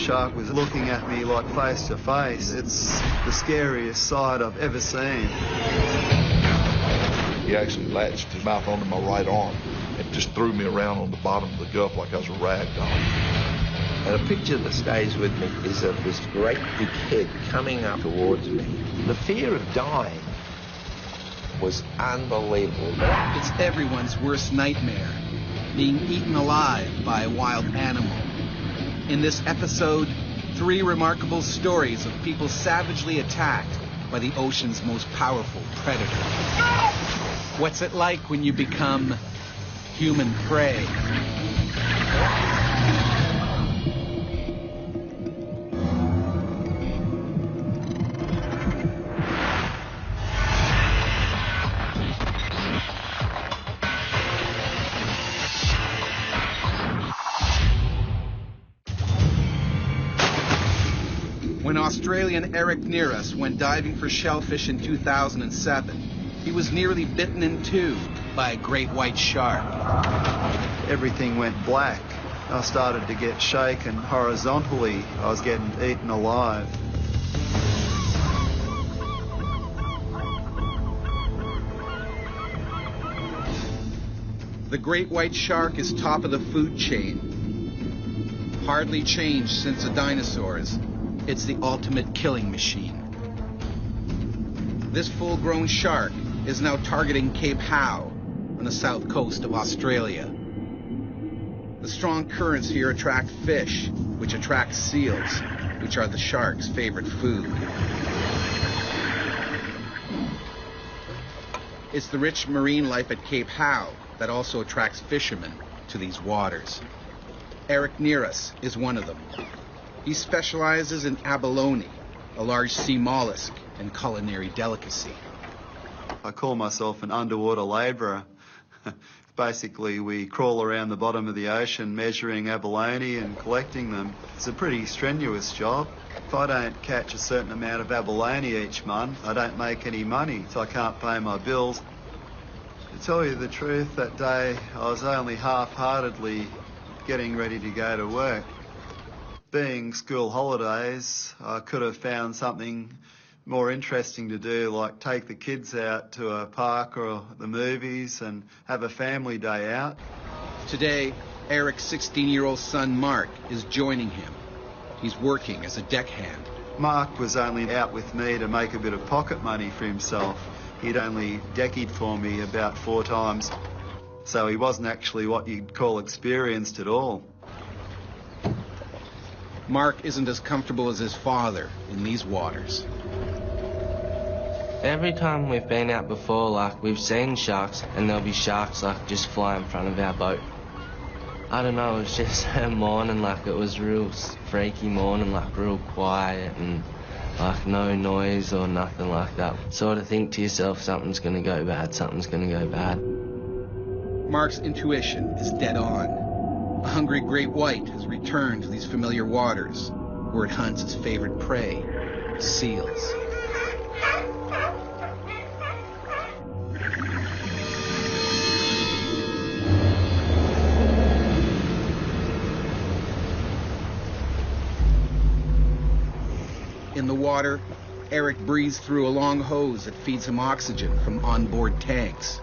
shark was looking at me like face to face. It's the scariest sight I've ever seen. He actually latched his mouth onto my right arm and just threw me around on the bottom of the Gulf like I was a rag doll. And a picture that stays with me is of this great big head coming up towards me. The fear of dying was unbelievable. It's everyone's worst nightmare, being eaten alive by a wild animal. In this episode, 3 remarkable stories of people savagely attacked by the ocean's most powerful predator. What's it like when you become human prey? When Australian Eric Nearus went diving for shellfish in 2007, he was nearly bitten in 2 by a great white shark. Everything went black. I started to get shaken horizontally. I was getting eaten alive. The great white shark is top of the food chain. Hardly changed since the dinosaurs. It's the ultimate killing machine. This full-grown shark is now targeting Cape Howe on the south coast of Australia. The strong currents here attract fish, which attract seals, which are the shark's favorite food. It's the rich marine life at Cape Howe that also attracts fishermen to these waters. Eric Nearus is one of them. He specializes in abalone, a large sea mollusk and culinary delicacy. I call myself an underwater labourer. Basically, we crawl around the bottom of the ocean measuring abalone and collecting them. It's a pretty strenuous job. If I don't catch a certain amount of abalone each month, I don't make any money, so I can't pay my bills. To tell you the truth, that day I was only half-heartedly getting ready to go to work. Being school holidays, I could have found something more interesting to do, like take the kids out to a park or the movies and have a family day out. Today, Eric's 16-year-old son, Mark, is joining him. He's working as a deckhand. Mark was only out with me to make a bit of pocket money for himself. He'd only deckied for me about 4 times, so he wasn't actually what you'd call experienced at all. Mark isn't as comfortable as his father in these waters. Every time we've been out before, like, we've seen sharks, and there'll be sharks, like, just fly in front of our boat. I don't know, it was just a morning, like, it was real freaky morning, like, real quiet, and, like, no noise or nothing like that. Sort of think to yourself, something's gonna go bad, something's gonna go bad. Mark's intuition is dead on. A hungry great white has returned to these familiar waters, where it hunts its favorite prey, seals. In the water, Eric breathes through a long hose that feeds him oxygen from onboard tanks.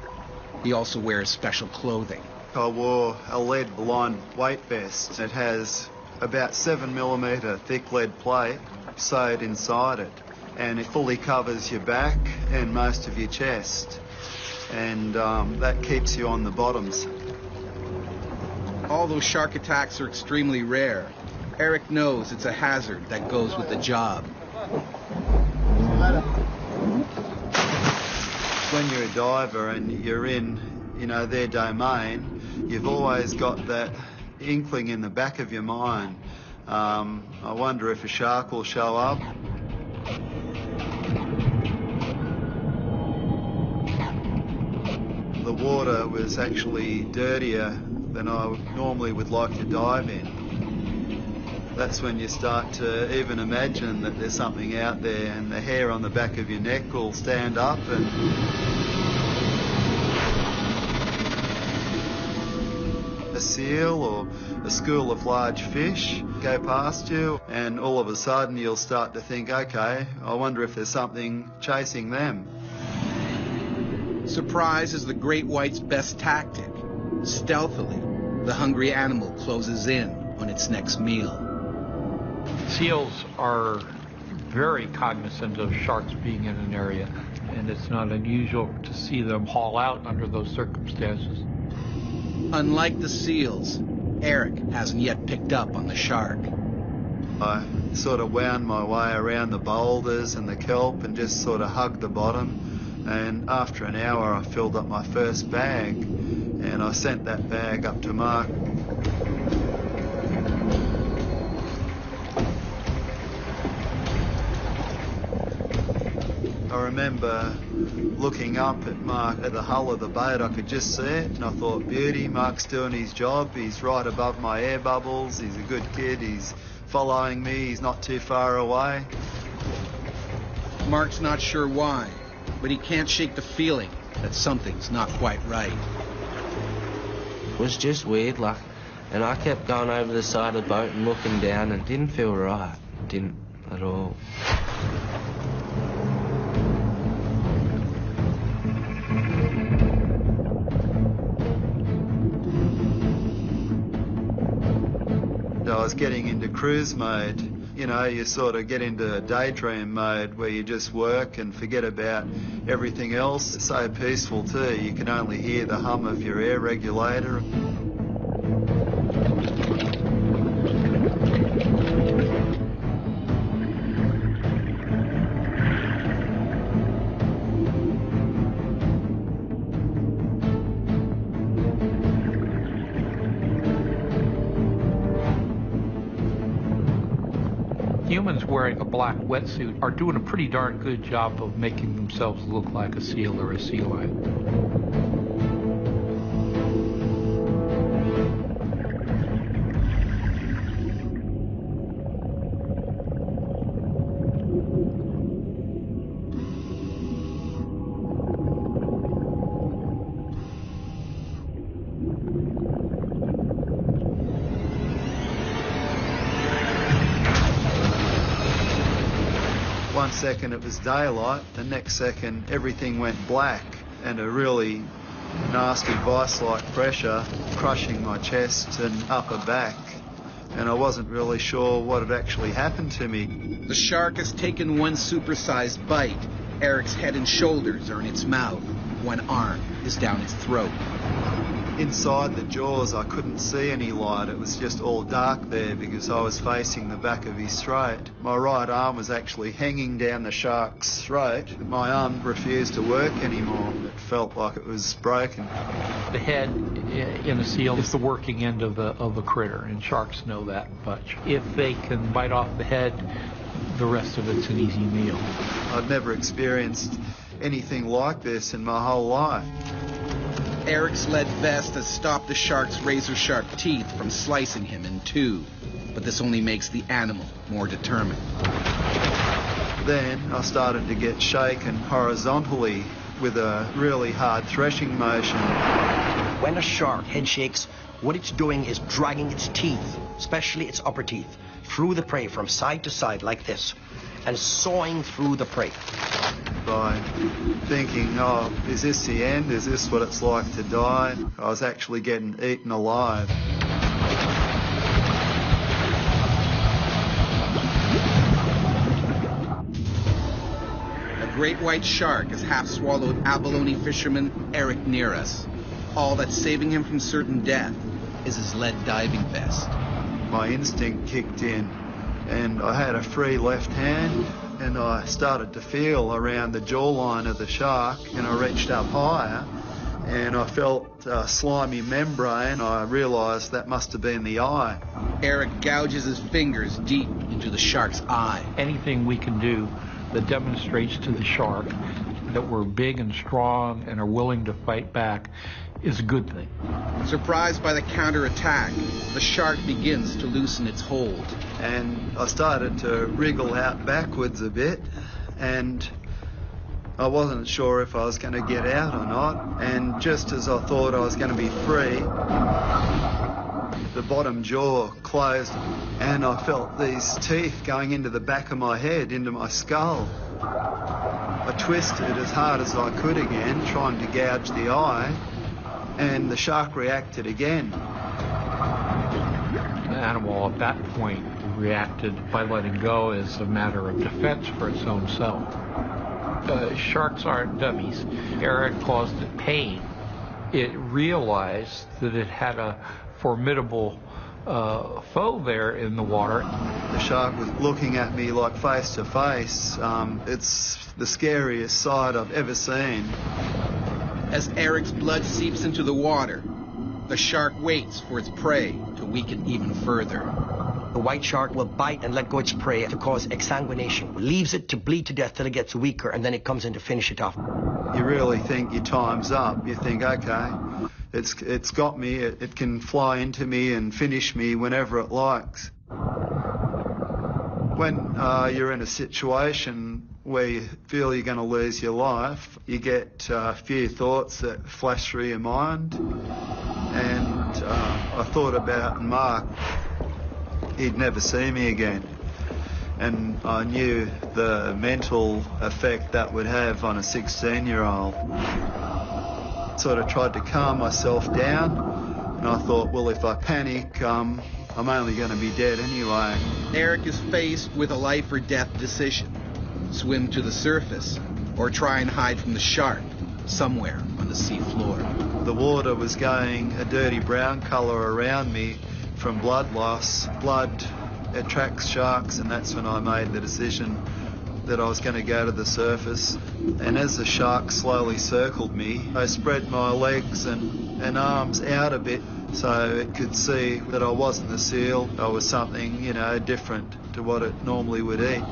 He also wears special clothing. I wore a lead blind weight vest. It has about 7mm thick lead plate sewed inside it, and it fully covers your back and most of your chest, and that keeps you on the bottoms. Although shark attacks are extremely rare, Eric knows it's a hazard that goes with the job. When you're a diver and you're in, their domain, you've always got that inkling in the back of your mind. I wonder if a shark will show up. The water was actually dirtier than I normally would like to dive in. That's when you start to even imagine that there's something out there, and the hair on the back of your neck will stand up. And as seal or a school of large fish go past you, and all of a sudden you'll start to think, okay, I wonder if there's something chasing them. Surprise is the great white's best tactic. Stealthily, the hungry animal closes in on its next meal. Seals are very cognizant of sharks being in an area, and it's not unusual to see them haul out under those circumstances. Unlike the seals, Eric hasn't yet picked up on the shark. I sort of wound my way around the boulders and the kelp and just sort of hugged the bottom. And after an hour, I filled up my first bag, and I sent that bag up to Mark. I remember looking up at Mark at the hull of the boat. I could just see it, and I thought, beauty, Mark's doing his job. He's right above my air bubbles. He's a good kid. He's following me. He's not too far away. Mark's not sure why, but he can't shake the feeling that something's not quite right. It was just weird, like, and I kept going over the side of the boat and looking down, and it didn't feel right. It didn't at all. I was getting into cruise mode. You know, you sort of get into daydream mode where you just work and forget about everything else. It's so peaceful too. You can only hear the hum of your air regulator. Humans wearing a black wetsuit are doing a pretty darn good job of making themselves look like a seal or a sea lion. One second it was daylight, the next second everything went black, and a really nasty vice-like pressure crushing my chest and upper back, and I wasn't really sure what had actually happened to me. The shark has taken one supersized bite. Eric's head and shoulders are in its mouth. One arm is down its throat. Inside the jaws I couldn't see any light. It was just all dark there because I was facing the back of his throat. My right arm was actually hanging down the shark's throat. My arm refused to work anymore. It felt like it was broken. The head in a seal is the working end of a critter, and sharks know that much. If they can bite off the head, the rest of it's an easy meal. I'd never experienced anything like this in my whole life. Eric's lead vest has stopped the shark's razor-sharp teeth from slicing him in two, but this only makes the animal more determined. Then I started to get shaken horizontally with a really hard threshing motion. When a shark head shakes, what it's doing is dragging its teeth, especially its upper teeth, through the prey from side to side like this, and sawing through the prey. By thinking, oh, is this the end? Is this what it's like to die? I was actually getting eaten alive. A great white shark has half-swallowed Abalone fisherman Eric near us. All that's saving him from certain death is his lead diving vest. My instinct kicked in, and I had a free left hand, and I started to feel around the jawline of the shark, and I reached up higher, and I felt a slimy membrane. I realised that must have been the eye. Eric gouges his fingers deep into the shark's eye. Anything we can do that demonstrates to the shark that we're big and strong and are willing to fight back is a good thing. Surprised by the counterattack, the shark begins to loosen its hold. And I started to wriggle out backwards a bit, and I wasn't sure if I was going to get out or not, and just as I thought I was going to be free, the bottom jaw closed and I felt these teeth going into the back of my head, into my skull. I twisted as hard as I could again, trying to gouge the eye, and the shark reacted again. The animal at that point reacted by letting go as a matter of defense for its own self. Sharks aren't dummies. Eric caused it pain. It realized that it had a formidable foe there in the water. The shark was looking at me like face to face. It's the scariest sight I've ever seen. As Eric's blood seeps into the water, the shark waits for its prey to weaken even further. The white shark will bite and let go its prey to cause exsanguination, leaves it to bleed to death till it gets weaker, and then it comes in to finish it off. You really think your time's up. You think, okay, it's got me. It can fly into me and finish me whenever it likes. When you're in a situation where you feel you're going to lose your life, you get a few thoughts that flash through your mind. And I thought about Mark. He'd never see me again. And I knew the mental effect that would have on a 16-year-old. Sort of tried to calm myself down, and I thought, well, if I panic, I'm only going to be dead anyway. Eric is faced with a life or death decision. Swim to the surface or try and hide from the shark somewhere on the sea floor. The water was going a dirty brown colour around me from blood loss. Blood attracts sharks, and that's when I made the decision that I was going to go to the surface. And as the shark slowly circled me, I spread my legs and arms out a bit so it could see that I wasn't a seal. I was something, different to what it normally would eat.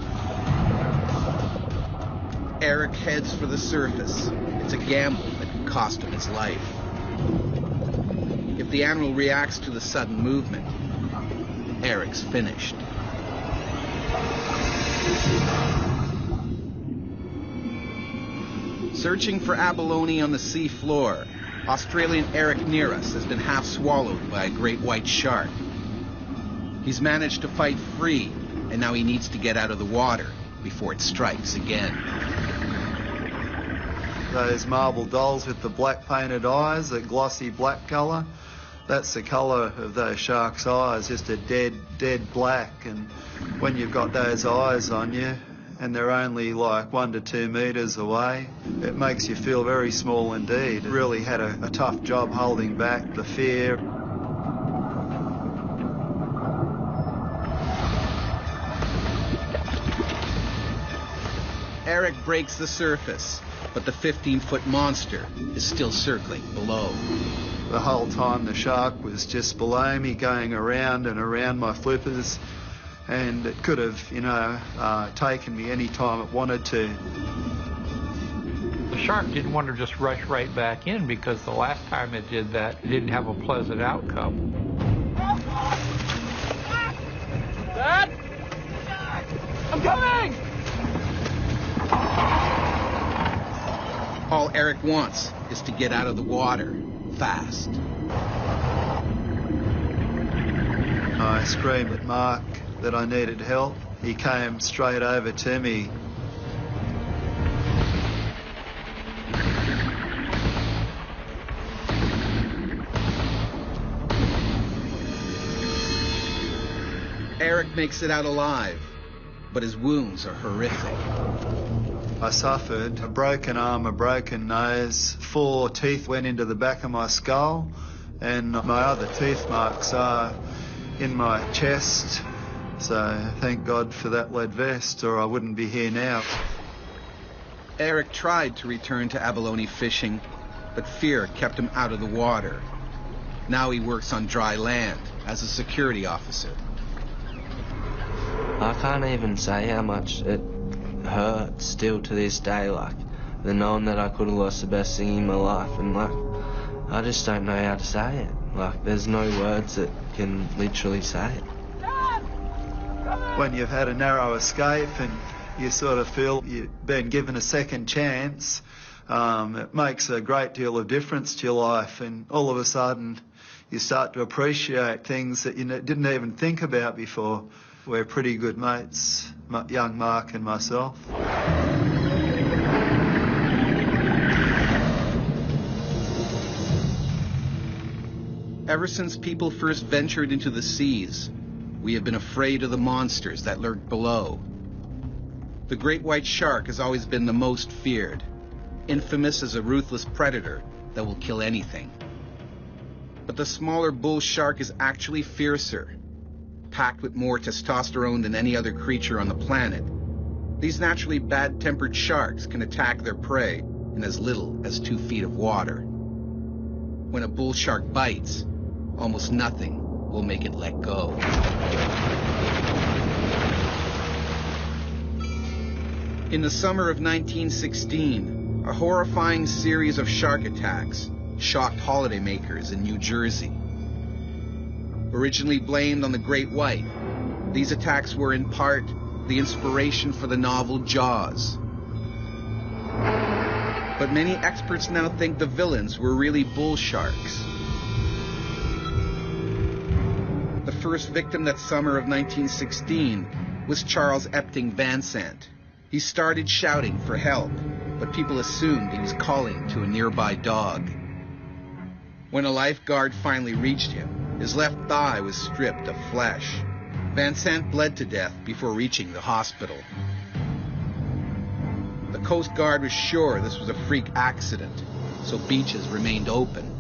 Eric heads for the surface. It's a gamble that can cost him his life. If the animal reacts to the sudden movement, Eric's finished. Searching for abalone on the sea floor, Australian Eric near us has been half swallowed by a great white shark. He's managed to fight free, and now he needs to get out of the water before it strikes again. Those marble dolls with the black painted eyes, the glossy black colour, that's the colour of those sharks' eyes, just a dead black. And when you've got those eyes on you and they're only like 1 to 2 metres away, it makes you feel very small indeed. It really had a tough job holding back the fear. Eric breaks the surface, but the 15-foot monster is still circling below. The whole time the shark was just below me, going around and around my flippers, and it could have, taken me any time it wanted to. The shark didn't want to just rush right back in because the last time it did that, it didn't have a pleasant outcome. Dad! I'm coming! All Eric wants is to get out of the water fast. I screamed at Mark that I needed help. He came straight over to me. Eric makes it out alive, but his wounds are horrific. I suffered a broken arm, a broken nose, 4 teeth went into the back of my skull, and my other teeth marks are in my chest. So thank God for that lead vest, or I wouldn't be here now. Eric tried to return to abalone fishing, but fear kept him out of the water. Now he works on dry land as a security officer. I can't even say how much it hurts still to this day, the knowing that I could have lost the best thing in my life, and I just don't know how to say it. There's no words that can literally say it. When you've had a narrow escape You sort of feel you've been given a second chance. It makes a great deal of difference to your life, and all of a sudden you start to appreciate things that you didn't even think about before. We're pretty good mates, young Mark and myself. Ever since people first ventured into the seas, we have been afraid of the monsters that lurk below. The great white shark has always been the most feared, infamous as a ruthless predator that will kill anything. But the smaller bull shark is actually fiercer, packed with more testosterone than any other creature on the planet. These naturally bad-tempered sharks can attack their prey in as little as 2 feet of water. When a bull shark bites, almost nothing will make it let go. In the summer of 1916, a horrifying series of shark attacks shocked holidaymakers in New Jersey. Originally blamed on the great white, these attacks were in part the inspiration for the novel Jaws. But many experts now think the villains were really bull sharks. The first victim that summer of 1916 was Charles Epting Van Sant. He started shouting for help, but people assumed he was calling to a nearby dog. When a lifeguard finally reached him, his left thigh was stripped of flesh. Van Sant bled to death before reaching the hospital. The Coast Guard was sure this was a freak accident, so beaches remained open.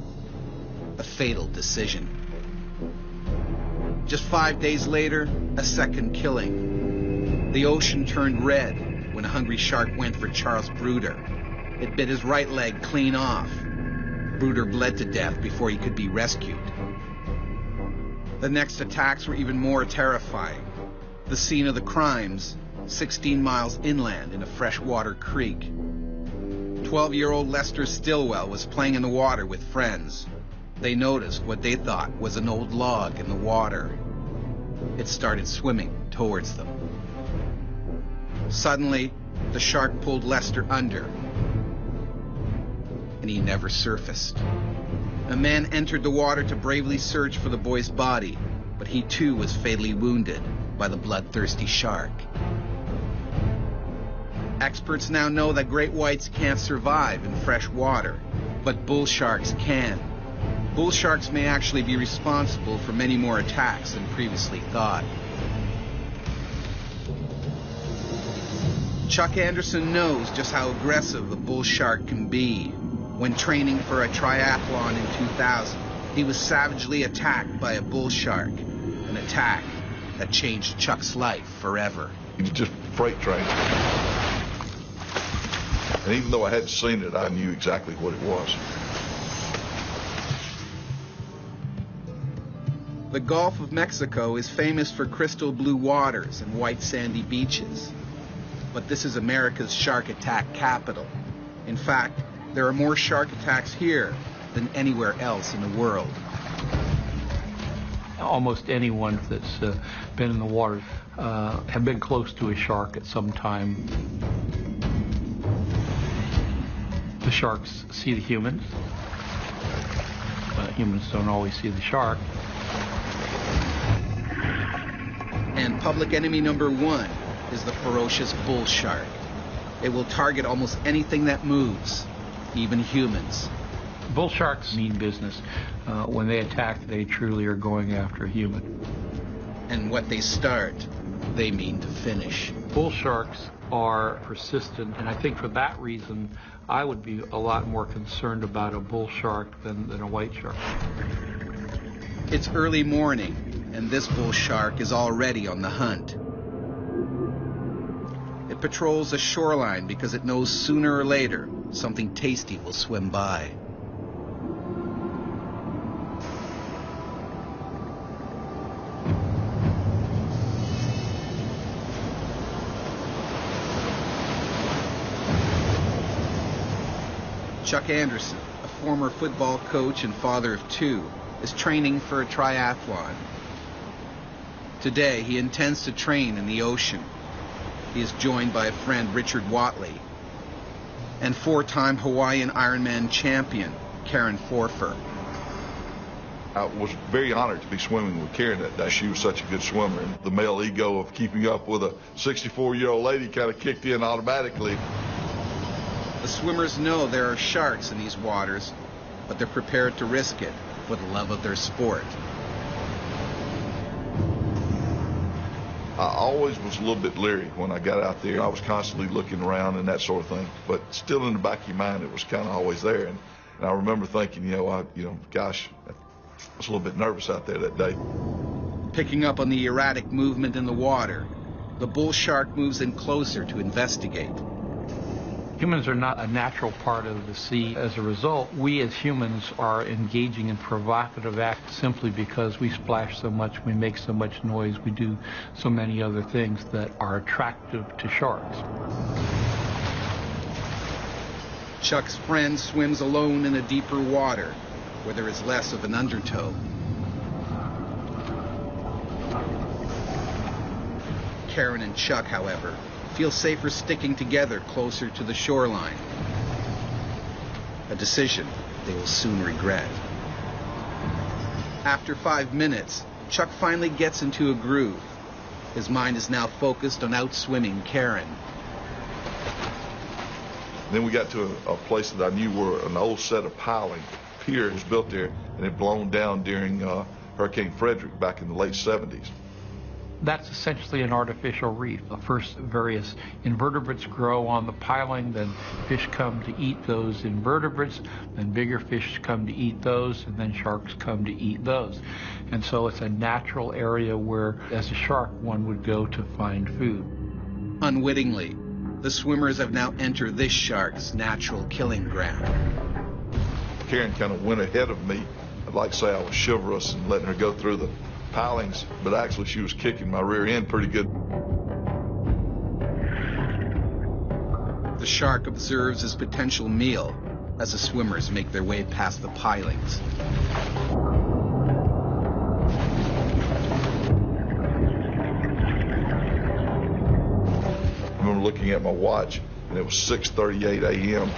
A fatal decision. Just 5 days later, a second killing. The ocean turned red when a hungry shark went for Charles Bruder. It bit his right leg clean off. Bruder bled to death before he could be rescued. The next attacks were even more terrifying. The scene of the crimes, 16 miles inland in a freshwater creek. 12-year-old Lester Stillwell was playing in the water with friends. They noticed what they thought was an old log in the water. It started swimming towards them. Suddenly, the shark pulled Lester under, and he never surfaced. A man entered the water to bravely search for the boy's body, but he too was fatally wounded by the bloodthirsty shark. Experts now know that great whites can't survive in fresh water, but bull sharks can. Bull sharks may actually be responsible for many more attacks than previously thought. Chuck Anderson knows just how aggressive a bull shark can be. When training for a triathlon in 2000, he was savagely attacked by a bull shark, an attack that changed Chuck's life forever. It was just a freight train. And even though I hadn't seen it, I knew exactly what it was. The Gulf of Mexico is famous for crystal blue waters and white sandy beaches. But this is America's shark attack capital. In fact, there are more shark attacks here than anywhere else in the world. Almost anyone that's been in the water have been close to a shark at some time. The sharks see the humans. Humans don't always see the shark. And public enemy number one is the ferocious bull shark. It will target almost anything that moves, even humans. Bull sharks mean business. When they attack, they truly are going after a human. And what they start, they mean to finish. Bull sharks are persistent, and I think for that reason, I would be a lot more concerned about a bull shark than a white shark. It's early morning, and this bull shark is already on the hunt. It patrols the shoreline because it knows sooner or later something tasty will swim by. Chuck Anderson, a former football coach and father of two, is training for a triathlon. Today, he intends to train in the ocean. he is joined by a friend, Richard Watley, and four-time Hawaiian Ironman champion, Karen Forfer. I was very honored to be swimming with Karen that day. She was such a good swimmer, and the male ego of keeping up with a 64-year-old lady kind of kicked in automatically. The swimmers know there are sharks in these waters, but they're prepared to risk it for the love of their sport. I always was a little bit leery when I got out there. I was constantly looking around and that sort of thing, but still in the back of your mind, it was kind of always there. And I remember thinking, gosh, I was a little bit nervous out there that day. Picking up on the erratic movement in the water, the bull shark moves in closer to investigate. Humans are not a natural part of the sea. As a result, we as humans are engaging in provocative acts simply because we splash so much, we make so much noise, we do so many other things that are attractive to sharks. Chuck's friend swims alone in a deeper water where there is less of an undertow. Karen and Chuck, however, feel safer sticking together closer to the shoreline. A decision they will soon regret. After 5 minutes, Chuck finally gets into a groove. His mind is now focused on outswimming Karen. Then we got to a place that I knew were an old set of piling. Pier was built there, and it blown down during Hurricane Frederick back in the late 70s. That's essentially an artificial reef. First, various invertebrates grow on the piling, then fish come to eat those invertebrates, then bigger fish come to eat those, and then sharks come to eat those. And so it's a natural area where, as a shark, one would go to find food. Unwittingly, the swimmers have now entered this shark's natural killing ground. Karen kind of went ahead of me. I'd like to say I was chivalrous and letting her go through the pilings, but actually she was kicking my rear end pretty good. The shark observes his potential meal as the swimmers make their way past the pilings. I remember looking at my watch, and it was 6:38 a.m.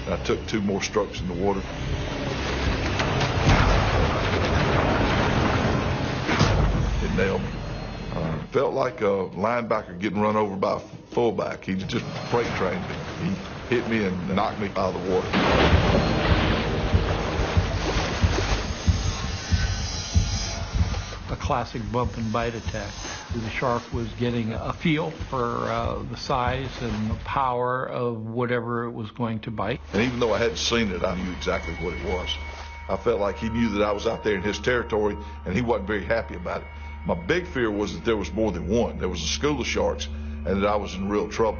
I took 2 more strokes in the water. It nailed me. Felt like a linebacker getting run over by a fullback. He just freight trained me. He hit me and knocked me out of the water. A classic bump and bite attack. The shark was getting a feel for the size and the power of whatever it was going to bite. And even though I hadn't seen it, I knew exactly what it was. I felt like he knew that I was out there in his territory, and he wasn't very happy about it. My big fear was that there was more than one. There was a school of sharks, and that I was in real trouble.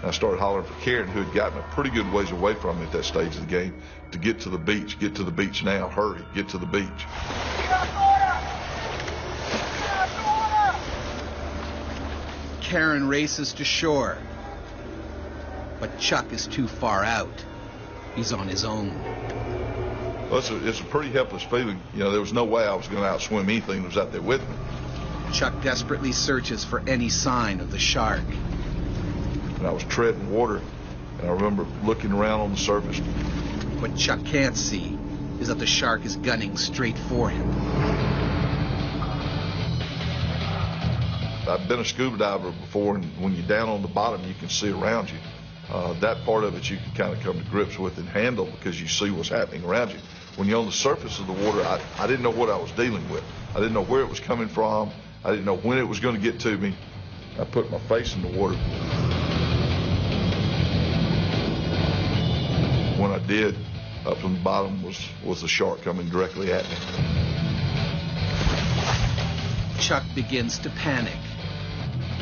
I started hollering for Karen, who had gotten a pretty good ways away from me at that stage of the game, to get to the beach. Get to the beach now. Hurry. Get to the beach. Karen races to shore, but Chuck is too far out. He's on his own. Well, it's a pretty helpless feeling. There was no way I was going to outswim anything that was out there with me. Chuck desperately searches for any sign of the shark. And I was treading water, and I remember looking around on the surface. What Chuck can't see is that the shark is gunning straight for him. I've been a scuba diver before, and when you're down on the bottom, you can see around you. That part of it you can kind of come to grips with and handle because you see what's happening around you. When you're on the surface of the water, I didn't know what I was dealing with. I didn't know where it was coming from. I didn't know when it was going to get to me. I put my face in the water. When I did, up from the bottom was the shark coming directly at me. Chuck begins to panic.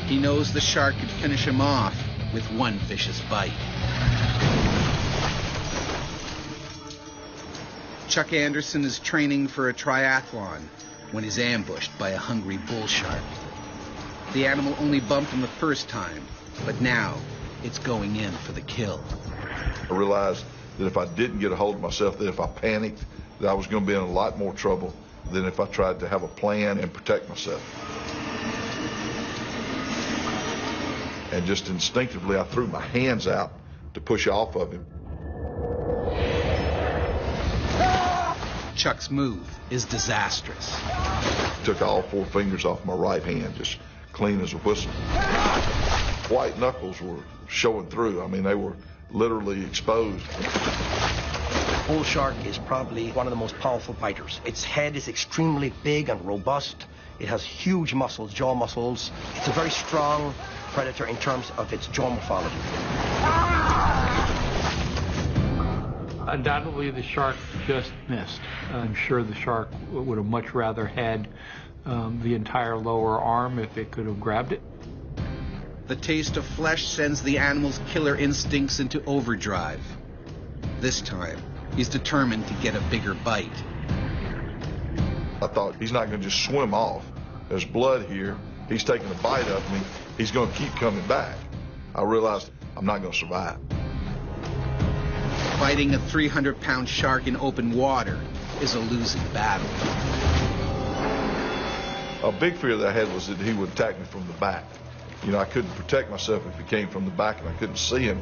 He knows the shark could finish him off with one vicious bite. Chuck Anderson is training for a triathlon when he's ambushed by a hungry bull shark. The animal only bumped him the first time, but now it's going in for the kill. I realized that if I didn't get a hold of myself, that if I panicked that I was going to be in a lot more trouble than if I tried to have a plan and protect myself. And just instinctively, I threw my hands out to push off of him. Chuck's move is disastrous. Took all 4 fingers off my right hand, just clean as a whistle. White knuckles were showing through. I mean, they were literally exposed. Bull shark is probably one of the most powerful biters. Its head is extremely big and robust. It has huge muscles, jaw muscles. It's a very strong predator in terms of its jaw morphology. Undoubtedly, the shark just missed. I'm sure the shark would have much rather had the entire lower arm if it could have grabbed it. The taste of flesh sends the animal's killer instincts into overdrive. This time, he's determined to get a bigger bite. I thought, he's not going to just swim off. There's blood here. He's taking a bite of me. He's going to keep coming back. I realized I'm not going to survive. Fighting a 300-pound shark in open water is a losing battle. A big fear that I had was that he would attack me from the back. You know, I couldn't protect myself if he came from the back and I couldn't see him.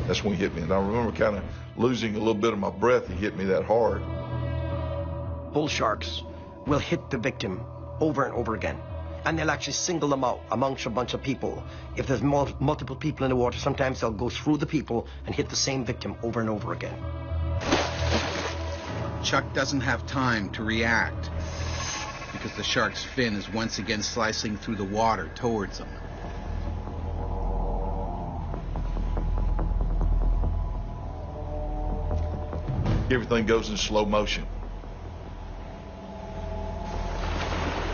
That's when he hit me. And I remember kind of losing a little bit of my breath. He hit me that hard. Bull sharks will hit the victim over and over again. And they'll actually single them out amongst a bunch of people. If there's multiple people in the water, sometimes they'll go through the people and hit the same victim over and over again. Chuck doesn't have time to react because the shark's fin is once again slicing through the water towards him. Everything goes in slow motion.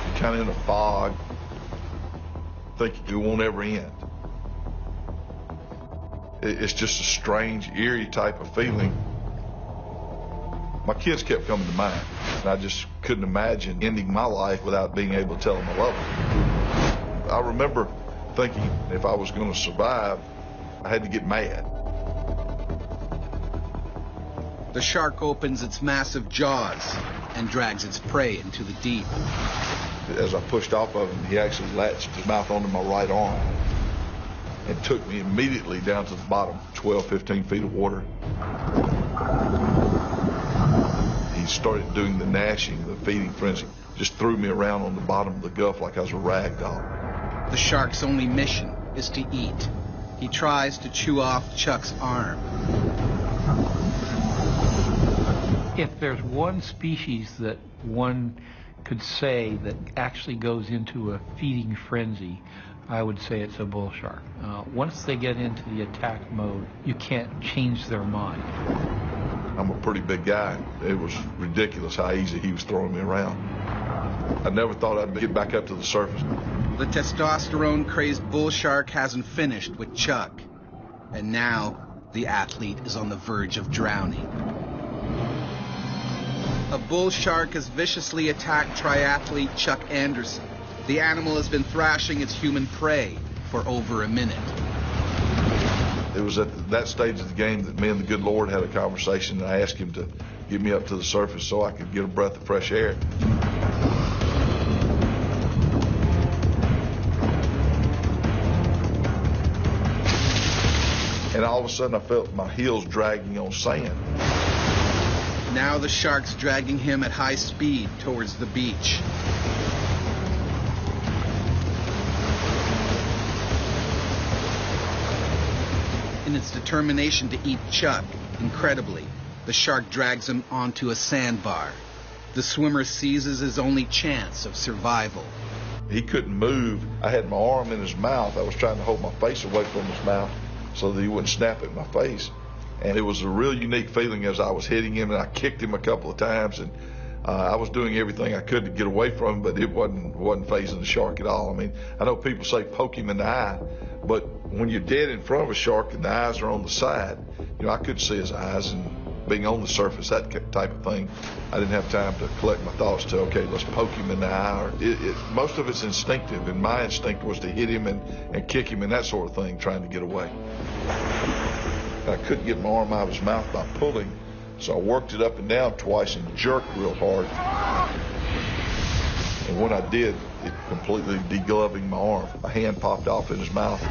You're kind of in a fog, thinking it won't ever end. It's just a strange, eerie type of feeling. My kids kept coming to mind, and I just couldn't imagine ending my life without being able to tell them I love them. I remember thinking if I was going to survive, I had to get mad. The shark opens its massive jaws and drags its prey into the deep. As I pushed off of him, he actually latched his mouth onto my right arm and took me immediately down to the bottom, 12, 15 feet of water. He started doing the gnashing, the feeding frenzy, just threw me around on the bottom of the Gulf like I was a rag doll. The shark's only mission is to eat. He tries to chew off Chuck's arm. If there's one species that one could say that actually goes into a feeding frenzy, I would say it's a bull shark. Once they get into the attack mode, you can't change their mind. I'm a pretty big guy. It was ridiculous how easy he was throwing me around. I never thought I'd get back up to the surface. The testosterone-crazed bull shark hasn't finished with Chuck. And now, the athlete is on the verge of drowning. A bull shark has viciously attacked triathlete Chuck Anderson. The animal has been thrashing its human prey for over a minute. It was at that stage of the game that me and the good Lord had a conversation, and I asked him to get me up to the surface so I could get a breath of fresh air. And all of a sudden I felt my heels dragging on sand. Now the shark's dragging him at high speed towards the beach. In its determination to eat Chuck, incredibly, the shark drags him onto a sandbar. The swimmer seizes his only chance of survival. He couldn't move. I had my arm in his mouth. I was trying to hold my face away from his mouth so that he wouldn't snap at my face. And it was a real unique feeling as I was hitting him, and I kicked him a couple of times, and I was doing everything I could to get away from him, but it wasn't fazing the shark at all. I mean, I know people say poke him in the eye, but when you're dead in front of a shark and the eyes are on the side, you know, I couldn't see his eyes, being on the surface, that type of thing. I didn't have time to collect my thoughts to, okay, let's poke him in the eye. Most of it's instinctive, and my instinct was to hit him and kick him and that sort of thing, trying to get away. I couldn't get my arm out of his mouth by pulling, so I worked it up and down twice and jerked real hard. And when I did, it completely degloving my arm. My hand popped off in his mouth.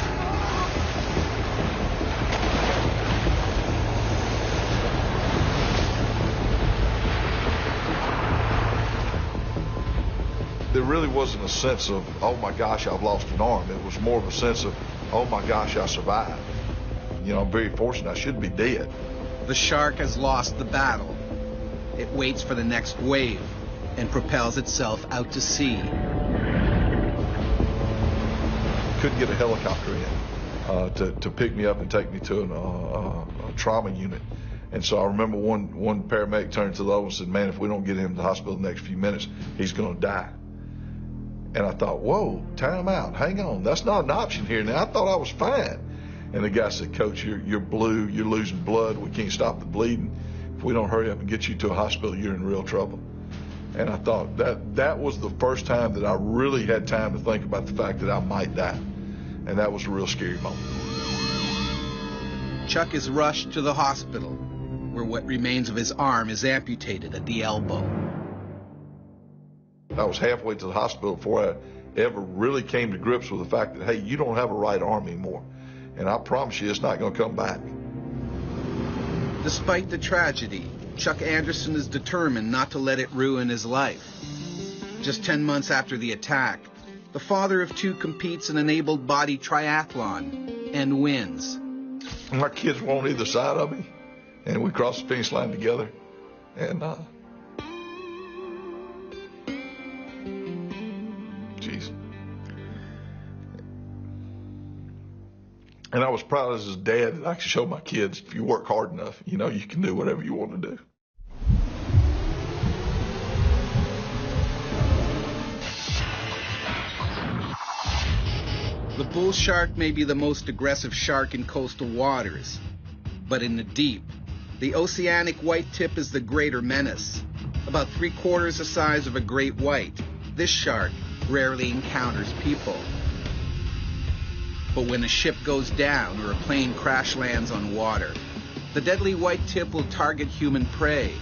There really wasn't a sense of, oh my gosh, I've lost an arm. It was more of a sense of, oh my gosh, I survived. You know, I'm very fortunate. I should be dead. The shark has lost the battle. It waits for the next wave and propels itself out to sea. Couldn't get a helicopter in to pick me up and take me to a trauma unit. And so I remember one paramedic turned to the other and said, man, if we don't get him to the hospital in the next few minutes, he's going to die. And I thought, whoa, time out, hang on, that's not an option here now. I thought I was fine. And the guy said, Coach, you're blue, you're losing blood, we can't stop the bleeding. If we don't hurry up and get you to a hospital, you're in real trouble. And I thought that was the first time that I really had time to think about the fact that I might die. And that was a real scary moment. Chuck is rushed to the hospital, where what remains of his arm is amputated at the elbow. I was halfway to the hospital before I ever really came to grips with the fact that, hey, you don't have a right arm anymore. And I promise you it's not going to come back. Despite the tragedy, Chuck Anderson is determined not to let it ruin his life. Just 10 months after the attack, the father of two competes in an able-bodied triathlon and wins. My kids were on either side of me, and we crossed the finish line together. And, geez. And I was proud as his dad that I could show my kids, if you work hard enough, you know, you can do whatever you want to do. The bull shark may be the most aggressive shark in coastal waters, but in the deep, the oceanic white tip is the greater menace. About 3/4 the size of a great white, this shark rarely encounters people. But when a ship goes down or a plane crash lands on water, the deadly white tip will target human prey.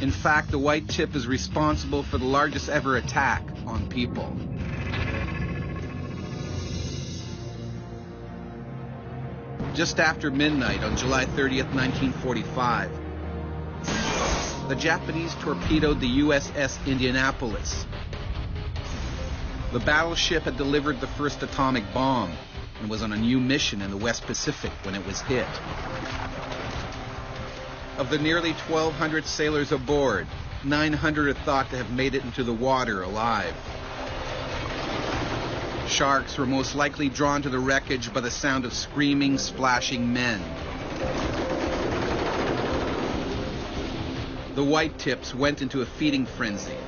In fact, the white tip is responsible for the largest ever attack on people. Just after midnight on July 30th, 1945, the Japanese torpedoed the USS Indianapolis. The battleship had delivered the first atomic bomb and was on a new mission in the West Pacific when it was hit. Of the nearly 1,200 sailors aboard, 900 are thought to have made it into the water alive. Sharks were most likely drawn to the wreckage by the sound of screaming, splashing men. The white tips went into a feeding frenzy.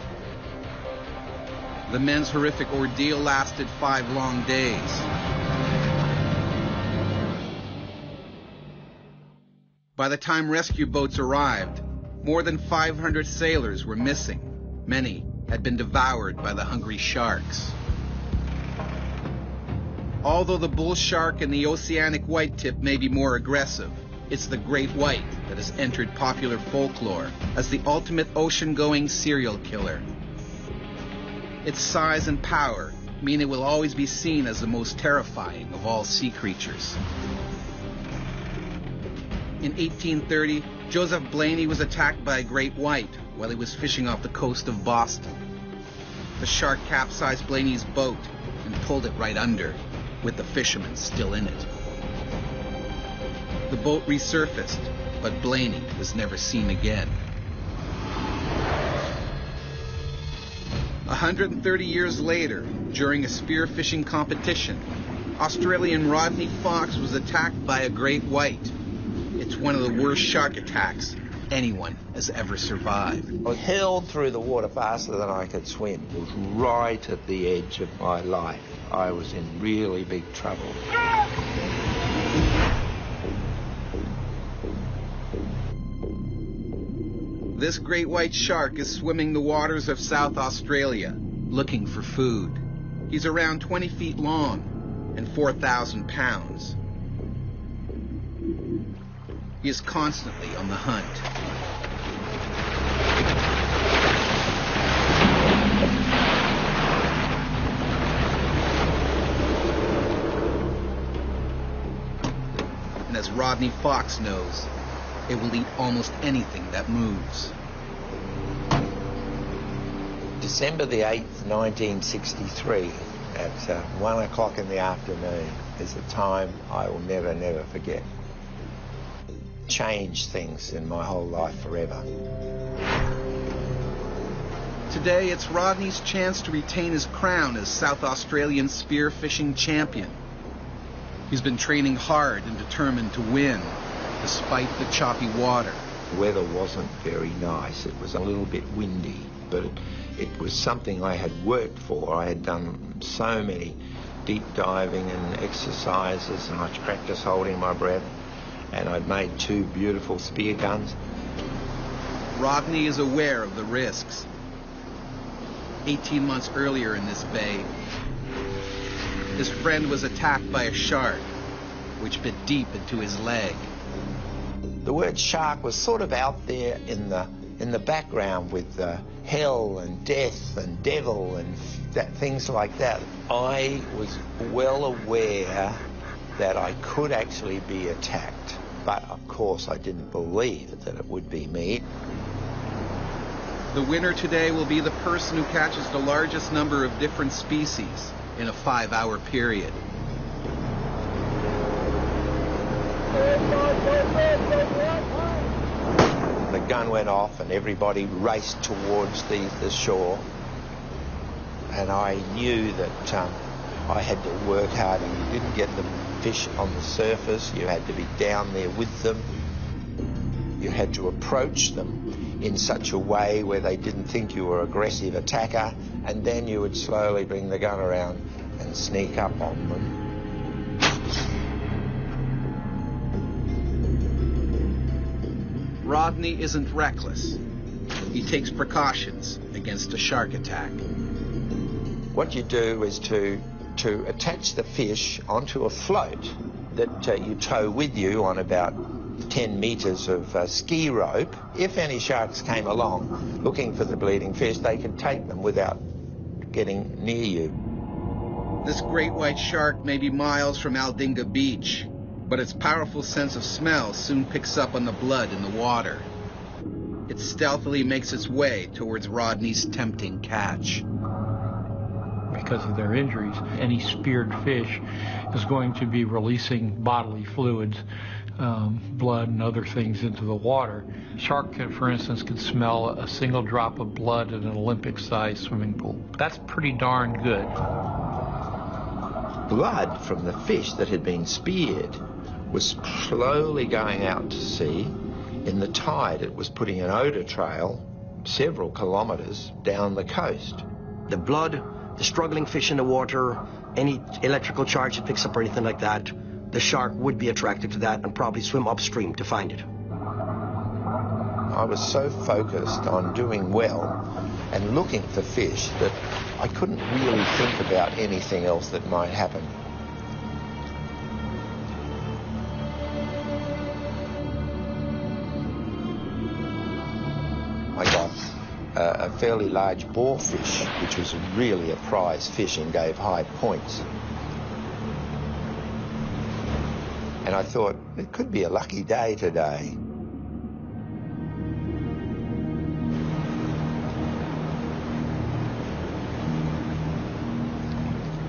The men's horrific ordeal lasted 5 long days. By the time rescue boats arrived, more than 500 sailors were missing. Many had been devoured by the hungry sharks. Although the bull shark and the oceanic white tip may be more aggressive, it's the great white that has entered popular folklore as the ultimate ocean-going serial killer. Its size and power mean it will always be seen as the most terrifying of all sea creatures. In 1830, Joseph Blaney was attacked by a great white while he was fishing off the coast of Boston. The shark capsized Blaney's boat and pulled it right under, with the fishermen still in it. The boat resurfaced, but Blaney was never seen again. 130 years later, during a spearfishing competition, Australian Rodney fox was attacked by a great white. It's one of the worst shark attacks anyone has ever survived. I was hurled through the water faster than I could swim. It was right at the edge of my life. I was in really big trouble. This great white shark is swimming the waters of South Australia, looking for food. He's around 20 feet long and 4,000 pounds. He is constantly on the hunt. And as Rodney Fox knows, it will eat almost anything that moves. December the 8th, 1963, at 1 o'clock in the afternoon, is a time I will never, never forget. Changed things in my whole life forever. Today, it's Rodney's chance to retain his crown as South Australian spearfishing champion. He's been training hard and determined to win, despite the choppy water. The weather wasn't very nice. It was a little bit windy, but it was something I had worked for. I had done so many deep diving and exercises, and I'd practiced holding my breath, and I'd made 2 beautiful spear guns. Rodney is aware of the risks. 18 months earlier in this bay, his friend was attacked by a shark, which bit deep into his leg. The word shark was sort of out there in the background with hell and death and devil and things like that. I was well aware that I could actually be attacked, but of course I didn't believe that it would be me. The winner today will be the person who catches the largest number of different species in a 5-hour period. The gun went off and everybody raced towards the shore, and I knew that I had to work harder. You didn't get the fish on the surface, you had to be down there with them. You had to approach them in such a way where they didn't think you were an aggressive attacker, and then you would slowly bring the gun around and sneak up on them. Rodney isn't reckless. He takes precautions against a shark attack. What you do is to attach the fish onto a float that you tow with you on about 10 meters of ski rope. If any sharks came along looking for the bleeding fish, they could take them without getting near you. This great white shark may be miles from Aldinga Beach, but its powerful sense of smell soon picks up on the blood in the water. It stealthily makes its way towards Rodney's tempting catch. Because of their injuries, any speared fish is going to be releasing bodily fluids, blood and other things into the water. Shark, for instance, can smell a single drop of blood in an Olympic-sized swimming pool. That's pretty darn good. Blood from the fish that had been speared was slowly going out to sea. In the tide, it was putting an odor trail several kilometers down the coast. The blood, the struggling fish in the water, any electrical charge it picks up or anything like that, the shark would be attracted to that and probably swim upstream to find it. I was so focused on doing well and looking for fish that I couldn't really think about anything else that might happen. I got a fairly large boarfish, which was really a prize fish and gave high points. And I thought, it could be a lucky day today.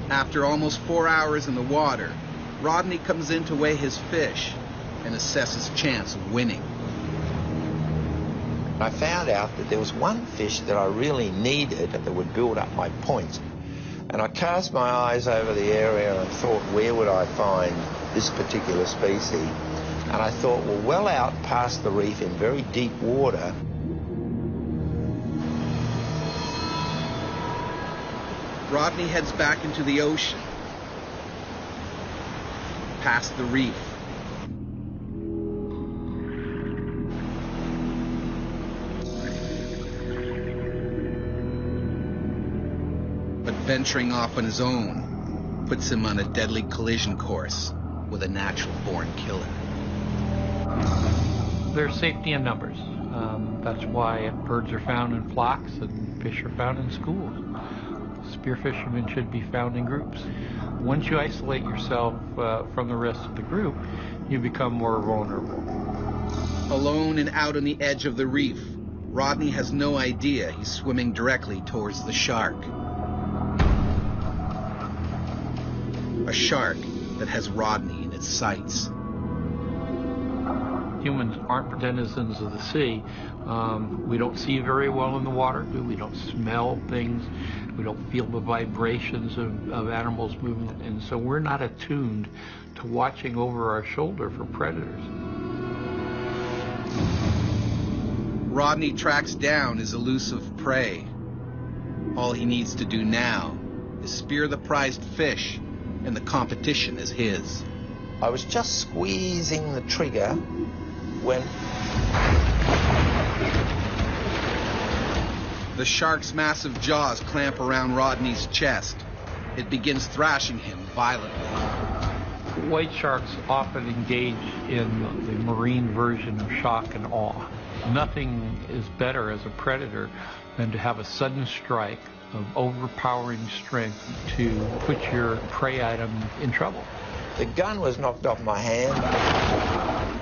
After almost 4 hours in the water, Rodney comes in to weigh his fish and assess his chance of winning. I found out that there was one fish that I really needed that would build up my points. And I cast my eyes over the area and thought, where would I find this particular species? And I thought, well out past the reef in very deep water, Rodney heads back into the ocean, past the reef. venturing off on his own puts him on a deadly collision course with a natural-born killer. There's safety in numbers. That's why birds are found in flocks and fish are found in schools. Spear fishermen should be found in groups. Once you isolate yourself from the rest of the group, you become more vulnerable. Alone and out on the edge of the reef, Rodney has no idea he's swimming directly towards the shark. A shark that has Rodney in its sights. Humans aren't denizens of the sea. We don't see very well in the water. We don't smell things. We don't feel the vibrations of animals moving. And so we're not attuned to watching over our shoulder for predators. Rodney tracks down his elusive prey. All he needs to do now is spear the prized fish, and the competition is his. I was just squeezing the trigger when the shark's massive jaws clamp around Rodney's chest. It begins thrashing him violently. White sharks often engage in the marine version of shock and awe. Nothing is better as a predator than to have a sudden strike of overpowering strength to put your prey item in trouble. the gun was knocked off my hand,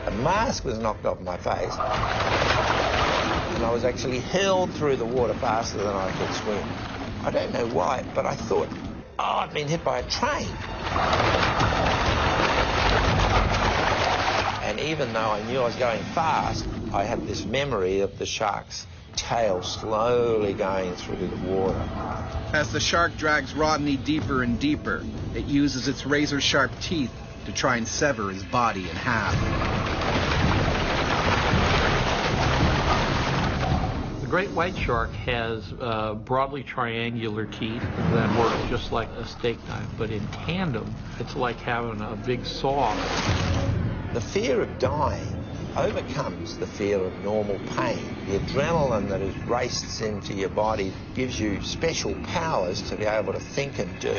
the mask was knocked off my face, and I was actually hurled through the water faster than I could swim. I don't know why, but I thought, oh, I've been hit by a train. And even though I knew I was going fast, I had this memory of the shark's tail slowly going through the water. As the shark drags Rodney deeper and deeper, it uses its razor-sharp teeth to try and sever his body in half. The great white shark has broadly triangular teeth that work just like a steak knife, but in tandem, it's like having a big saw. The fear of dying overcomes the fear of normal pain. The adrenaline that is raced into your body gives you special powers to be able to think and do.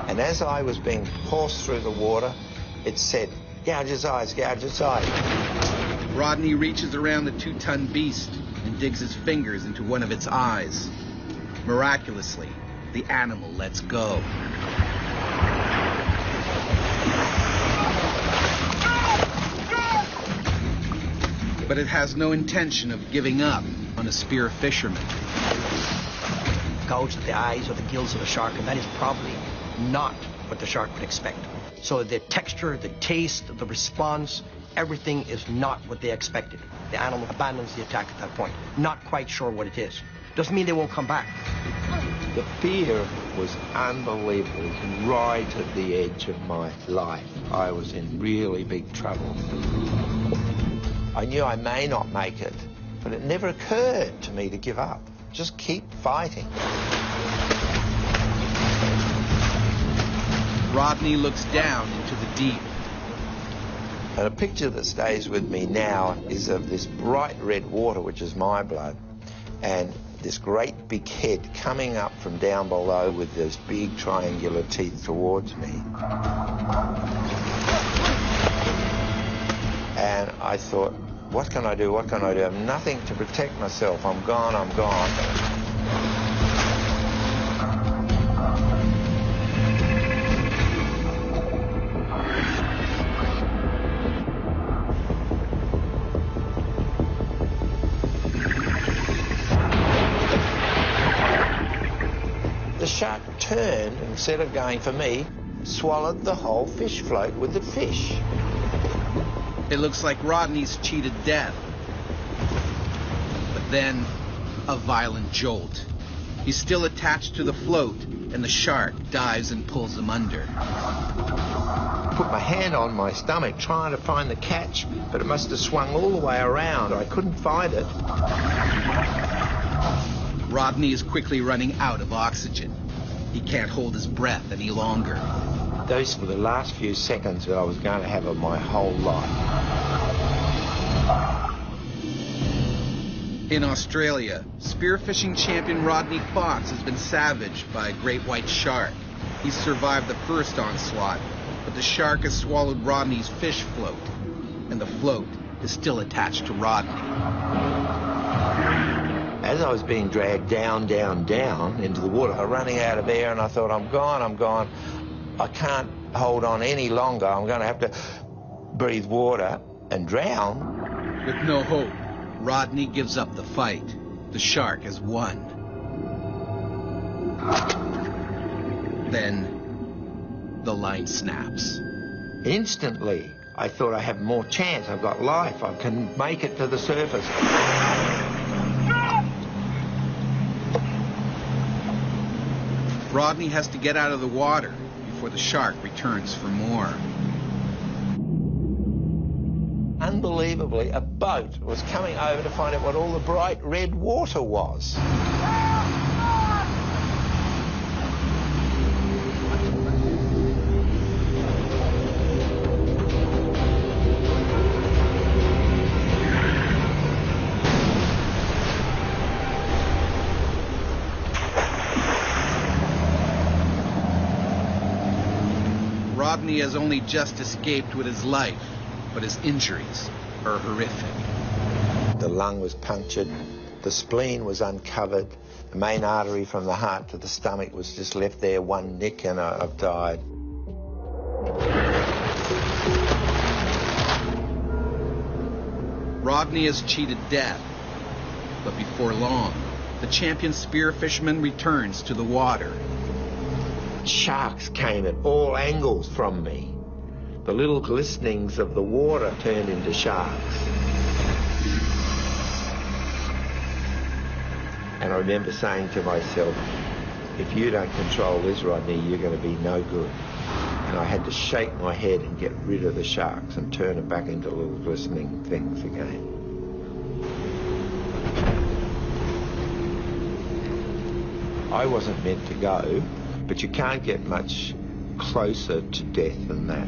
And as I was being forced through the water, it said, gouge his eyes, gouge his eyes. Rodney reaches around the 2-ton beast and digs his fingers into one of its eyes. Miraculously, the animal lets go. But it has no intention of giving up on a spear fisherman. Gouge at the eyes or the gills of a shark, and that is probably not what the shark would expect. So the texture, the taste, the response, everything is not what they expected. The animal abandons the attack at that point, not quite sure what it is. Doesn't mean they won't come back. The fear was unbelievable. It was right at the edge of my life. I was in really big trouble. I knew I may not make it, but it never occurred to me to give up. Just keep fighting. Rodney looks down into the deep. And a picture that stays with me now is of this bright red water, which is my blood, and this great big head coming up from down below with those big triangular teeth towards me. And I thought, what can I do? What can I do? I have nothing to protect myself. I'm gone, I'm gone. The shark turned, instead of going for me, swallowed the whole fish float with the fish. It looks like Rodney's cheated death. But then, a violent jolt. He's still attached to the float, and the shark dives and pulls him under. I put my hand on my stomach trying to find the catch, but it must have swung all the way around. I couldn't find it. Rodney is quickly running out of oxygen. He can't hold his breath any longer. Those were the last few seconds that I was going to have of my whole life. In Australia, spearfishing champion Rodney Fox has been savaged by a great white shark. He's survived the first onslaught, but the shark has swallowed Rodney's fish float, and the float is still attached to Rodney. As I was being dragged down into the water, I was running out of air, and I thought, I'm gone. I can't hold on any longer. I'm going to have to breathe water and drown. With no hope, Rodney gives up the fight. The shark has won. Then, the line snaps. Instantly, I thought I have more chance. I've got life. I can make it to the surface. Rodney has to get out of the water before the shark returns for more. Unbelievably, a boat was coming over to find out what all the bright red water was. Rodney has only just escaped with his life, but his injuries are horrific. The lung was punctured, the spleen was uncovered, the main artery from the heart to the stomach was just left there, one nick, and I've died. Rodney has cheated death, but before long, the champion spear fisherman returns to the water. Sharks came at all angles from me. The little glistenings of the water turned into sharks. And I remember saying to myself, if you don't control this, Rodney, you're going to be no good. And I had to shake my head and get rid of the sharks and turn it back into little glistening things again. I wasn't meant to go, but you can't get much closer to death than that.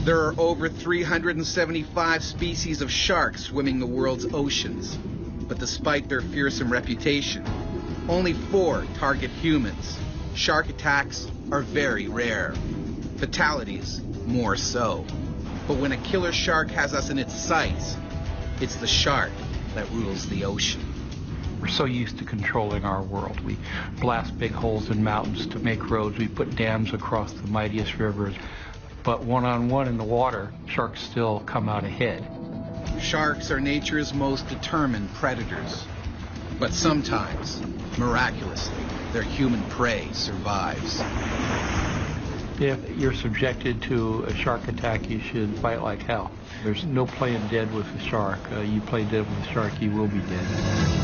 There are over 375 species of sharks swimming the world's oceans, but despite their fearsome reputation, only 4 target humans. Shark attacks are very rare. Fatalities, more so. But when a killer shark has us in its sights, it's the shark that rules the ocean. We're so used to controlling our world. We blast big holes in mountains to make roads. We put dams across the mightiest rivers. But one-on-one in the water, sharks still come out ahead. Sharks are nature's most determined predators. But sometimes, miraculously, their human prey survives. If you're subjected to a shark attack, you should fight like hell. There's no playing dead with a shark. You play dead with a shark, you will be dead.